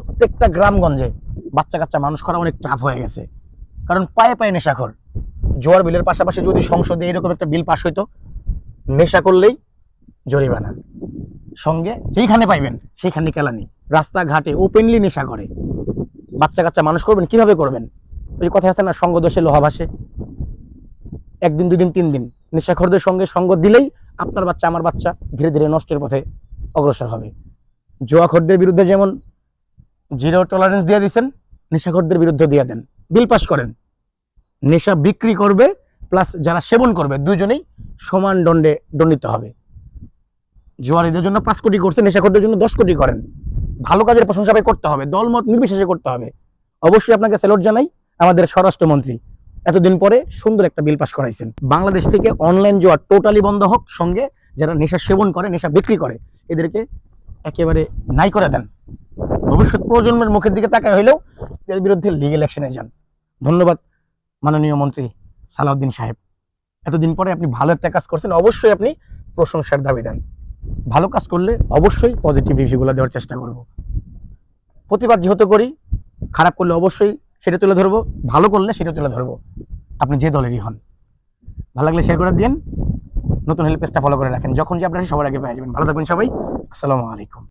প্রত্যেকটা গ্রামগঞ্জে বাচ্চা কাচ্চা মানুষ করা অনেক টাফ হয়ে গেছে, কারণ পায়ে পায়ে নেশাখোর। জোয়ার বিলের পাশাপাশি যদি সংসদে এরকম একটা বিল পাস হইতো, নেশা করলেই জরিমানা, সঙ্গে যেইখানে পাইবেন সেইখানে কেলানি, রাস্তাঘাটে ওপেনলি নেশা করে বাচ্চা কাচ্চা মানুষ করবেন কিভাবে করবেন? ওই কথা আছে না, সঙ্গ দোষে লোহা ভাসে। একদিন, দুদিন, 3 দিন নেশাখোরদের সঙ্গে সঙ্গ দিলেই আপনার বাচ্চা আমার বাচ্চা ধীরে ধীরে নষ্টের পথে অগ্রসর হবে। জুয়াখোরদের বিরুদ্ধে যেমন জিরো টলারেন্স দিয়ে দিচ্ছেন, নেশাখোরদের বিরুদ্ধে দিয়ে দেন, বিল পাস করেন। নেশা বিক্রি করবে প্লাস যারা সেবন করবে দুজনেই সমান দণ্ডে দণ্ডিত হবে। জুয়ারিদের জন্য 5 কোটি করছে, নেশাখোরদের জন্য 10 কোটি করেন। ভালো কাজের প্রশংসা করতে হবে, দলমত নির্বিশেষে করতে হবে। অবশ্যই আপনাকে স্যালুট জানাই, আমাদের স্বরাষ্ট্রমন্ত্রী এতদিন পরে সুন্দর একটা বিল পাস করাইছেন। বাংলাদেশ থেকে অনলাইন জুয়া টোটালি বন্ধ হোক, সঙ্গে যারা নেশা সেবন করে, নেশা বিক্রি করে, এদেরকে একেবারে নাই করে দেন। ভবিষ্যৎ প্রজন্মের মুখের দিকে তাকায় হইলেও এর বিরুদ্ধে লিগ্যাল অ্যাকশনে যান। ধন্যবাদ মাননীয় মন্ত্রী সালাউদ্দিন সাহেব, এতদিন পরে আপনি ভালো একটা কাজ করছেন, অবশ্যই আপনি প্রশংসার দাবি দেন। ভালো কাজ করলে অবশ্যই পজিটিভ রিভিউগুলো দেওয়ার চেষ্টা করব। প্রতিবাদ যেহেতু করি, খারাপ করলে অবশ্যই সেটা তুলে ধরবো, ভালো করলে সেটা তুলে ধরবো, আপনি যে দলেরই হন। ভালো লাগলে শেয়ার করে দিন, নতুন হেল্প পেজটা ফলো করে রাখেন, যখন যে আপনারা সবার আগে পেয়ে যাবেন। ভালো থাকবেন সবাই, আসসালামু আলাইকুম।